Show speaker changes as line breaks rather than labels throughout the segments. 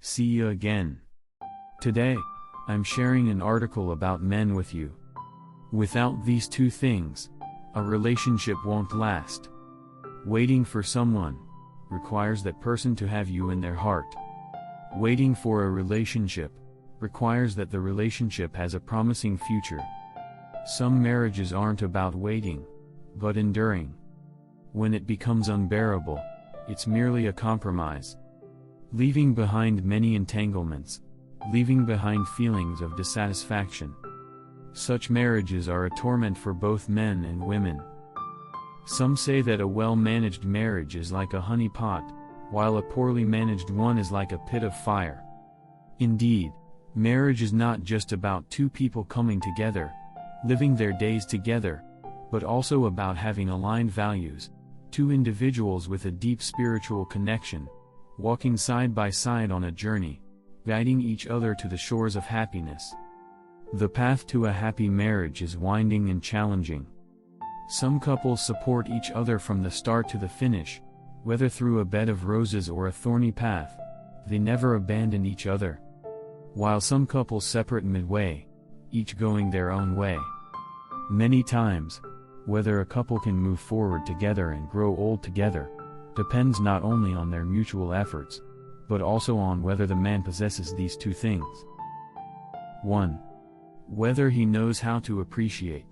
See you again. Today, I'm sharing an article about men with you. Without these two things, a relationship won't last. Waiting for someone requires that person to have you in their heart. Waiting for a relationship requires that the relationship has a promising future. Some marriages aren't about waiting, but enduring. When it becomes unbearable, it's merely a compromise. Leaving behind many entanglements, leaving behind feelings of dissatisfaction. Such marriages are a torment for both men and women. Some say that a well-managed marriage is like a honey pot, while a poorly managed one is like a pit of fire. Indeed, marriage is not just about two people coming together, living their days together, but also about having aligned values, two individuals with a deep spiritual connection, walking side by side on a journey, guiding each other to the shores of happiness. The path to a happy marriage is winding and challenging. Some couples support each other from the start to the finish, whether through a bed of roses or a thorny path. They never abandon each other. While some couples separate midway, each going their own way. Many times, whether a couple can move forward together and grow old together, depends not only on their mutual efforts, but also on whether the man possesses these two things. 1. Whether he knows how to appreciate.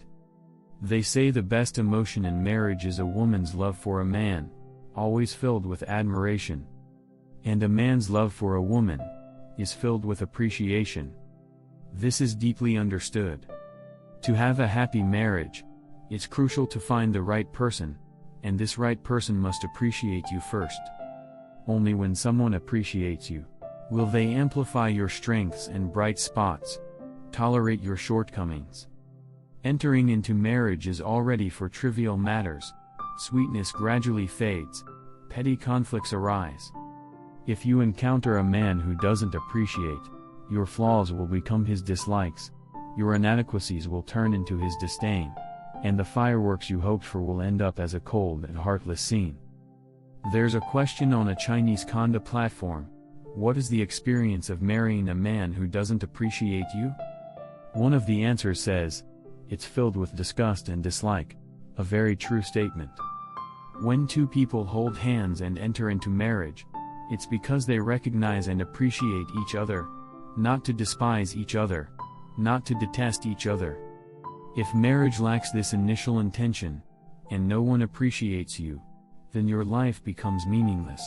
They say the best emotion in marriage is a woman's love for a man, always filled with admiration. And a man's love for a woman is filled with appreciation. This is deeply understood. To have a happy marriage, it's crucial to find the right person, and this right person must appreciate you first. Only when someone appreciates you, will they amplify your strengths and bright spots, tolerate your shortcomings. Entering into marriage is already for trivial matters. Sweetness gradually fades, petty conflicts arise. If you encounter a man who doesn't appreciate, your flaws will become his dislikes, your inadequacies will turn into his disdain, and the fireworks you hoped for will end up as a cold and heartless scene. There's a question on a Chinese Conda platform: what is the experience of marrying a man who doesn't appreciate you? One of the answers says, it's filled with disgust and dislike, a very true statement. When two people hold hands and enter into marriage, it's because they recognize and appreciate each other, not to despise each other, not to detest each other. If marriage lacks this initial intention, and no one appreciates you, then your life becomes meaningless.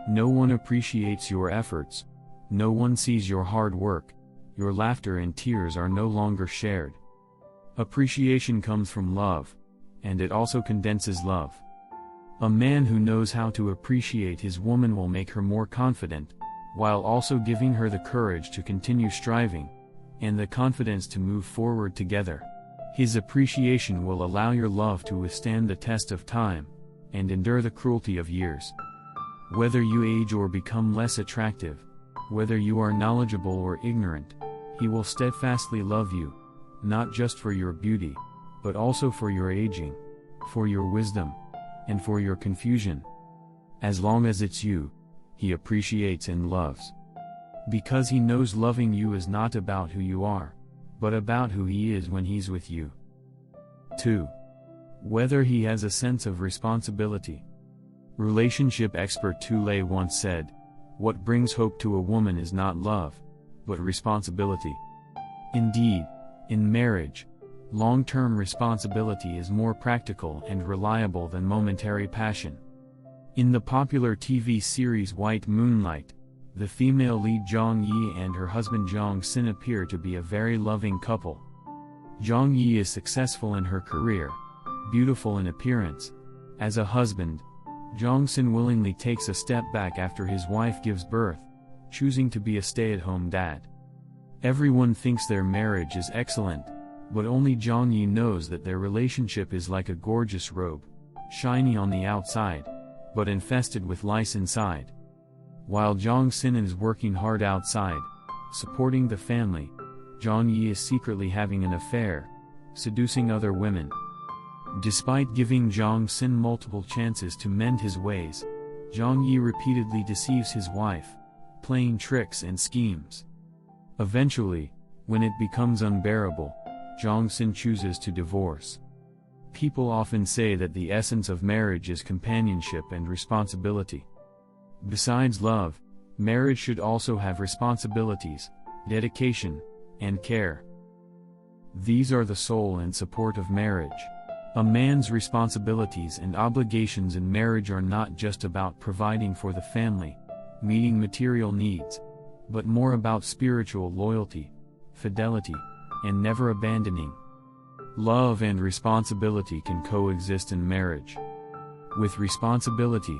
No one appreciates your efforts, no one sees your hard work, your laughter and tears are no longer shared. Appreciation comes from love, and it also condenses love. A man who knows how to appreciate his woman will make her more confident, while also giving her the courage to continue striving, and the confidence to move forward together. His appreciation will allow your love to withstand the test of time, and endure the cruelty of years. Whether you age or become less attractive, whether you are knowledgeable or ignorant, he will steadfastly love you, not just for your beauty, but also for your aging, for your wisdom, and for your confusion. As long as it's you, he appreciates and loves. Because he knows loving you is not about who you are, but about who he is when he's with you. 2. Whether he has a sense of responsibility. Relationship expert Tule once said, "What brings hope to a woman is not love, but responsibility." Indeed, in marriage, long-term responsibility is more practical and reliable than momentary passion. In the popular TV series White Moonlight, the female lead Zhang Yi and her husband Zhang Xin appear to be a very loving couple. Zhang Yi is successful in her career, beautiful in appearance. As a husband, Zhang Xin willingly takes a step back after his wife gives birth, choosing to be a stay-at-home dad. Everyone thinks their marriage is excellent, but only Zhang Yi knows that their relationship is like a gorgeous robe, shiny on the outside, but infested with lice inside. While Zhang Xin is working hard outside, supporting the family, Zhang Yi is secretly having an affair, seducing other women. Despite giving Zhang Xin multiple chances to mend his ways, Zhang Yi repeatedly deceives his wife, playing tricks and schemes. Eventually, when it becomes unbearable, Jongsin chooses to divorce. People often say that the essence of marriage is companionship and responsibility. Besides love, marriage should also have responsibilities, dedication, and care. These are the soul and support of marriage. A man's responsibilities and obligations in marriage are not just about providing for the family, meeting material needs, but more about spiritual loyalty, fidelity, and never abandoning. Love and responsibility can coexist in marriage. With responsibility,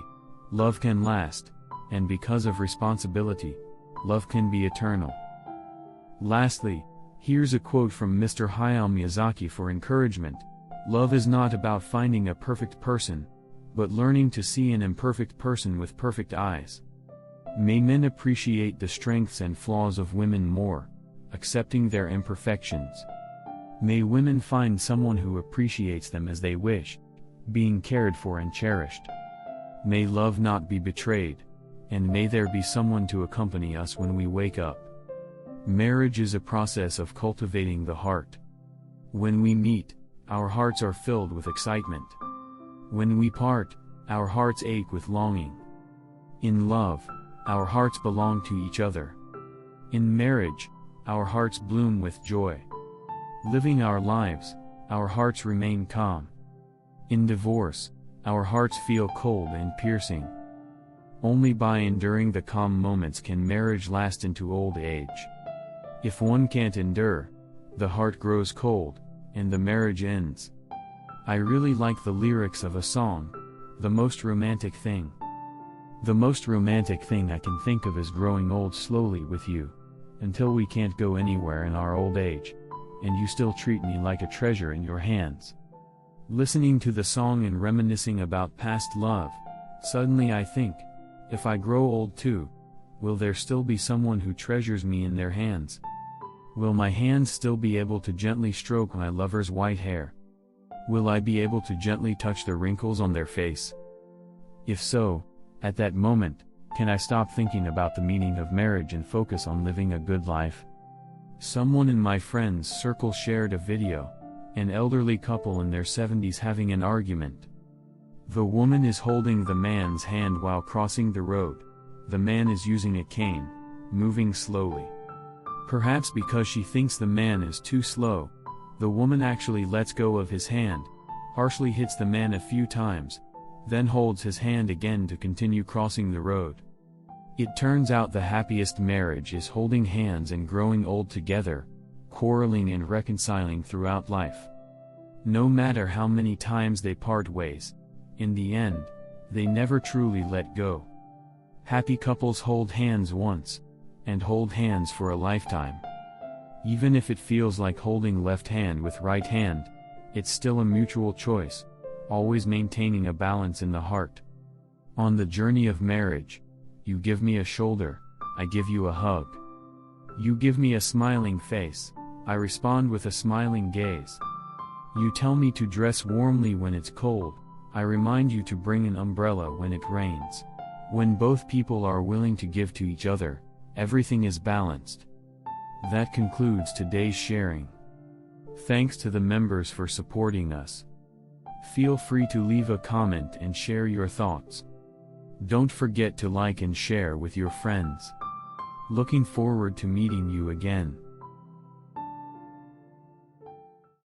love can last, and because of responsibility, love can be eternal. Lastly, here's a quote from Mr. Hayao Miyazaki for encouragement. Love is not about finding a perfect person, but learning to see an imperfect person with perfect eyes. May men appreciate the strengths and flaws of women more, accepting their imperfections. May women find someone who appreciates them as they wish, being cared for and cherished. May love not be betrayed, and may there be someone to accompany us when we wake up. Marriage is a process of cultivating the heart. When we meet, our hearts are filled with excitement. When we part, our hearts ache with longing. In love, our hearts belong to each other. In marriage, our hearts bloom with joy. Living our lives, our hearts remain calm. In divorce, our hearts feel cold and piercing. Only by enduring the calm moments can marriage last into old age. If one can't endure, the heart grows cold, and the marriage ends. I really like the lyrics of a song, "The most romantic thing. The most romantic thing I can think of is growing old slowly with you, until we can't go anywhere in our old age, and you still treat me like a treasure in your hands." Listening to the song and reminiscing about past love, suddenly I think, if I grow old too, will there still be someone who treasures me in their hands? Will my hands still be able to gently stroke my lover's white hair? Will I be able to gently touch the wrinkles on their face? If so, at that moment, can I stop thinking about the meaning of marriage and focus on living a good life? Someone in my friend's circle shared a video, an elderly couple in their 70s having an argument. The woman is holding the man's hand while crossing the road. The man is using a cane, moving slowly. Perhaps because she thinks the man is too slow, the woman actually lets go of his hand, harshly hits the man a few times, then holds his hand again to continue crossing the road. It turns out the happiest marriage is holding hands and growing old together, quarreling and reconciling throughout life. No matter how many times they part ways, in the end, they never truly let go. Happy couples hold hands once, and hold hands for a lifetime. Even if it feels like holding left hand with right hand, it's still a mutual choice, always maintaining a balance in the heart. On the journey of marriage, you give me a shoulder, I give you a hug. You give me a smiling face, I respond with a smiling gaze. You tell me to dress warmly when it's cold, I remind you to bring an umbrella when it rains. When both people are willing to give to each other, everything is balanced. That concludes today's sharing. Thanks to the members for supporting us. Feel free to leave a comment and share your thoughts. Don't forget to like and share with your friends. Looking forward to meeting you again.